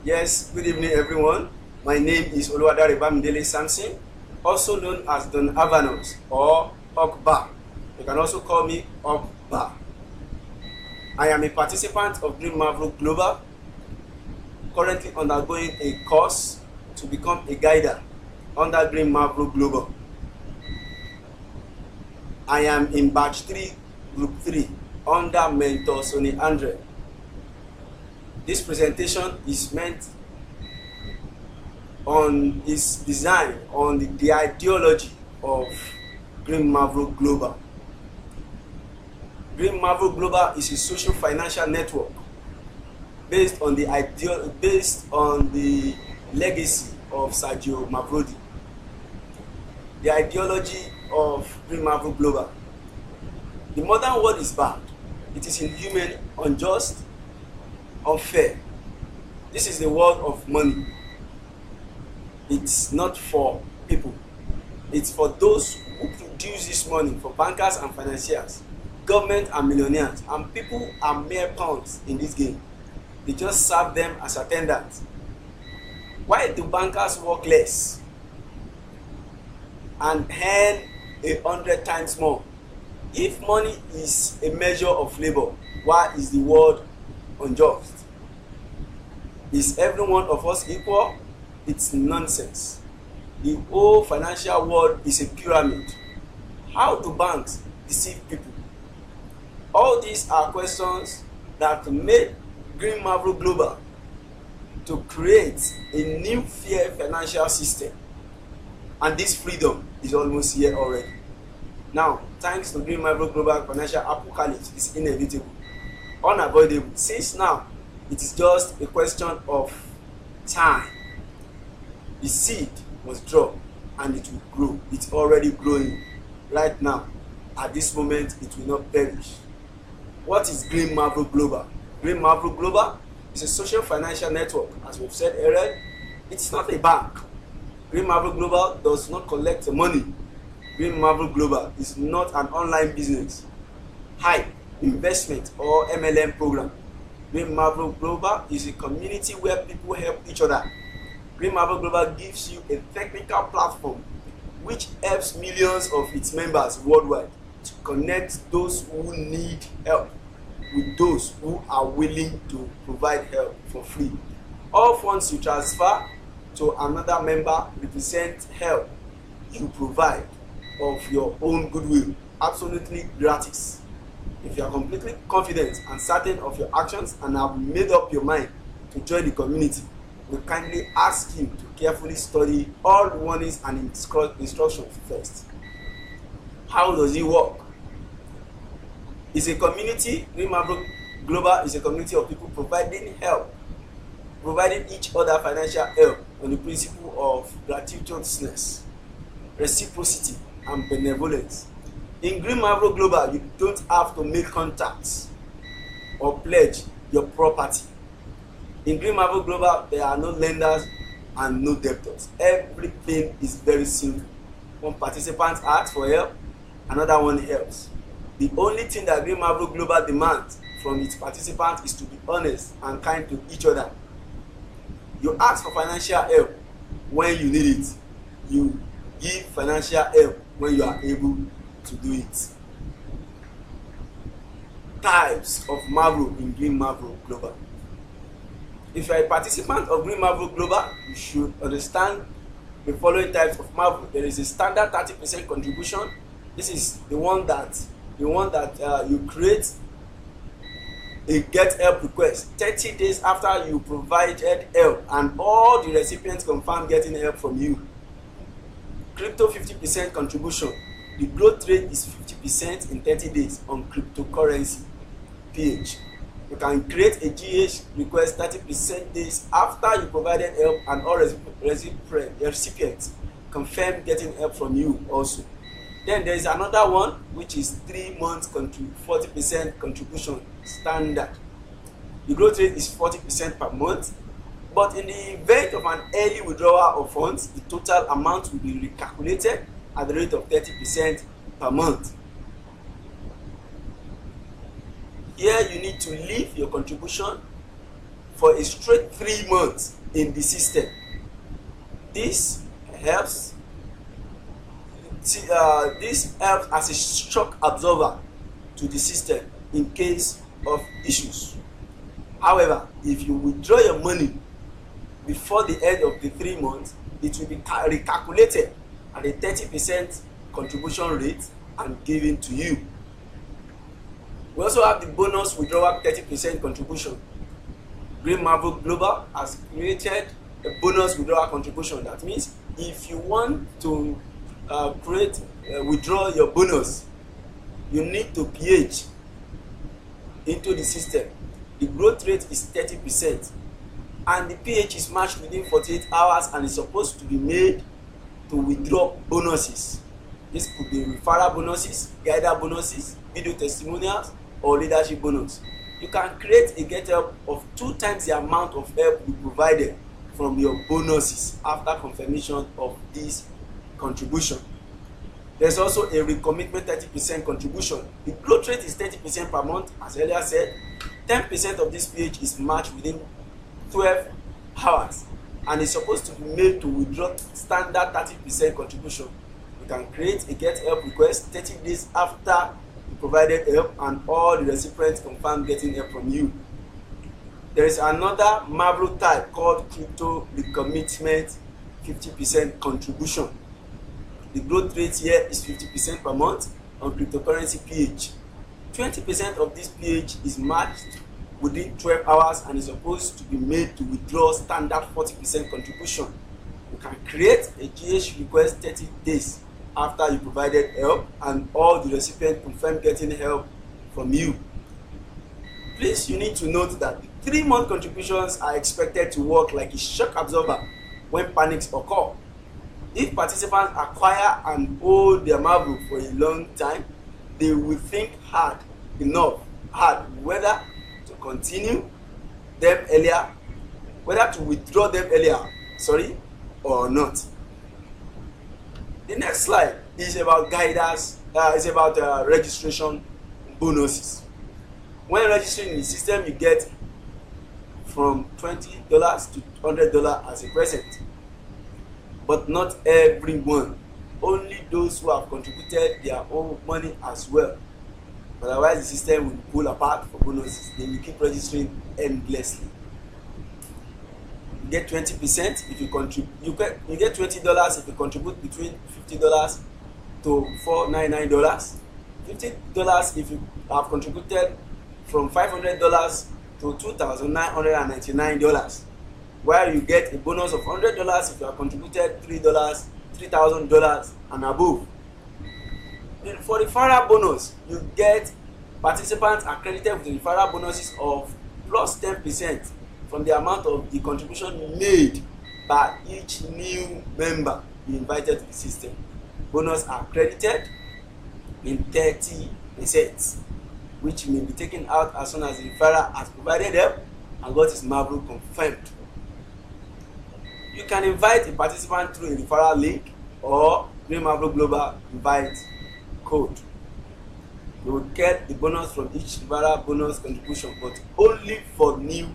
Yes, good evening everyone. My name is Oluwadare Bamidele Samson, also known as Don Avanos or Okba. You can also call me Okba. I am a participant of Green Marvel Global, currently undergoing a course to become a guider under Green Marvel Global. I am in batch 3, group 3, under mentor Sonny Andre. This presentation is meant on its design on the ideology of Green Marvel Global. Green Marvel Global is a social financial network based on the legacy of Sergio Mavrodi. The ideology of Green Marvel Global. The modern world is bad. It is inhuman, unjust, unfair. This is the world of money. It's not for people. It's for those who produce this money, for bankers and financiers, government and millionaires, and people are mere pawns in this game. They just serve them as attendants. Why do bankers work less and earn 100 times more? If money is a measure of labor, why is the world unjust? Is every one of us equal? It's nonsense. The whole financial world is a pyramid. How do banks deceive people? All these are questions that made Green Marvel Global to create a new fair financial system. And this freedom is almost here already. Now, thanks to Green Marvel Global, financial apocalypse is inevitable, unavoidable. Since now, it is just a question of time. The seed was dropped and it will grow. It's already growing right now. At this moment, it will not perish. What is Green Marvel Global? Green Marvel Global is a social financial network. As we've said earlier, it's not a bank. Green Marvel Global does not collect money. Green Marvel Global is not an online business, hype, investment, or MLM program. Green Marvel Global is a community where people help each other. Green Marvel Global gives you a technical platform which helps millions of its members worldwide to connect those who need help with those who are willing to provide help for free. All funds you transfer to another member represent help you provide of your own goodwill, absolutely gratis. If you are completely confident and certain of your actions and have made up your mind to join the community, we kindly ask you to carefully study all warnings and instructions first. How does it work? It's a community. Green Marvel Global is a community of people providing help, providing each other financial help on the principle of gratuitousness, reciprocity, and benevolence. In Green Marvel Global, you don't have to make contacts or pledge your property. In Green Marvel Global, there are no lenders and no debtors. Everything is very simple. One participant asks for help, another one helps. The only thing that Green Marvel Global demands from its participants is to be honest and kind to each other. You ask for financial help when you need it. You give financial help when you are able to do it. Types of Marvel in Green Marvel Global. If you are a participant of Green Marvel Global, you should understand the following types of Marvel. There is a standard 30% contribution. This is the one that you create a get help request 30 days after you provided help and all the recipients confirm getting help from you. Crypto 50% contribution. The growth rate is 50% in 30 days on cryptocurrency page. You can create a GH request 30% days after you provided help and all recipients confirm getting help from you also. Then there is another one which is 3 months 40% contribution standard. The growth rate is 40% per month, but in the event of an early withdrawal of funds, the total amount will be recalculated at the rate of 30% per month. Here you need to leave your contribution for a straight 3 months in the system. This helps as a shock absorber to the system in case of issues. However, if you withdraw your money before the end of the 3 months, it will be recalculated at a 30% contribution rate and given to you. We also have the bonus withdrawal 30% contribution. Green Marvel Global has created a bonus withdrawal contribution. That means if you want to withdraw your bonus, you need to pH into the system. The growth rate is 30%, and the pH is matched within 48 hours and is supposed to be made to withdraw bonuses. This could be referral bonuses, guided bonuses, video testimonials, or leadership bonus. You can create a get help of 2 times the amount of help you provided from your bonuses after confirmation of this contribution. There's also a recommitment 30% contribution. The growth rate is 30% per month, as earlier said. 10% of this pH is matched within 12 hours and is supposed to be made to withdraw standard 30% contribution. You can create a get help request 30 days after you provided help and all the recipients confirm getting help from you. There is another Marvel type called crypto recommitment 50% contribution. The growth rate here is 50% per month on cryptocurrency pH. 20% of this pH is matched within 12 hours and is supposed to be made to withdraw standard 40% contribution. You can create a GH request 30 days after you provided help and all the recipients confirm getting help from you. Please, you need to note that the 3-month contributions are expected to work like a shock absorber when panics occur. If participants acquire and hold their Marvel for a long time, they will think hard whether to continue them earlier, whether to withdraw them earlier, or not. The next slide is about guidance. It's about registration bonuses. When registering in the system, you get from $20 to $100 as a present. But not everyone. Only those who have contributed their own money as well. Otherwise, the system will pull apart for bonuses. They will keep registering endlessly. You get 20% if you contribute. You get $20 if you contribute between $50 to $499. $50 if you have contributed from $500 to $2,999. While you get a bonus of $100 if you have contributed $3,000 and above. For the referral bonus, you get participants accredited with the referral bonuses of plus 10% from the amount of the contribution made by each new member you invited to the system. Bonus are credited in 30%, which may be taken out as soon as the referrer has provided help and got his Marvel confirmed. You can invite a participant through a referral link or Green Marvel Global invite code. You will get the bonus from each referral bonus contribution, but only for new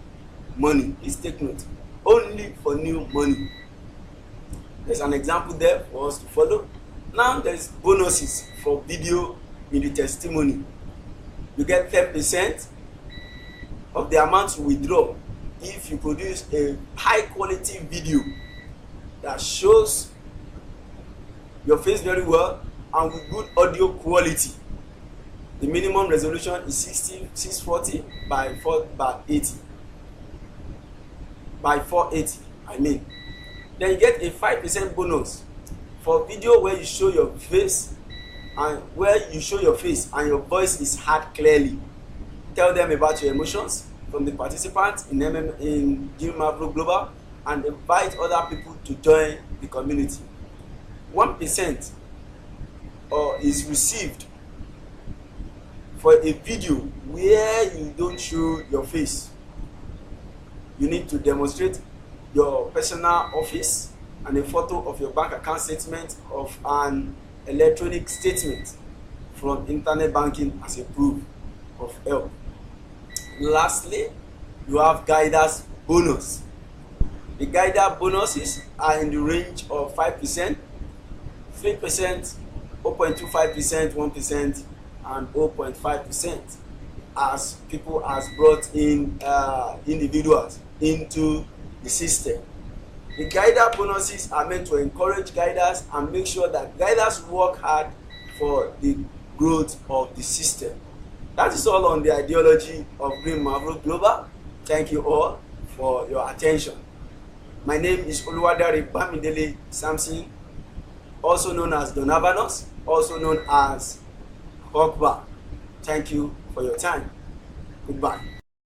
money. Please take note. Only for new money. There's an example there for us to follow. Now there is bonuses for video in the testimony. You get 10% of the amount you withdraw if you produce a high quality video that shows your face very well and with good audio quality. The minimum resolution is 640 by 480 by 480. Then you get a 5% bonus for video where you show your face and your voice is heard clearly. Tell them about your emotions from the participants in Green Marvel Global and invite other people to join the community. 1% is received for a video where you don't show your face. You need to demonstrate your personal office and a photo of your bank account statement of an electronic statement from internet banking as a proof of help. Lastly, you have guidance bonus. The guided bonuses are in the range of 5%, 3%, 0.25%, 1%, and 0.5%, as people has brought in individuals into the system. The guider bonuses are meant to encourage guiders and make sure that guiders work hard for the growth of the system. That is all on the ideology of Green Marvel Global. Thank you all for your attention. My name is Oluwadare Bamidele Samson, also known as Donavanos, also known as Hogba. Thank you for your time. Goodbye.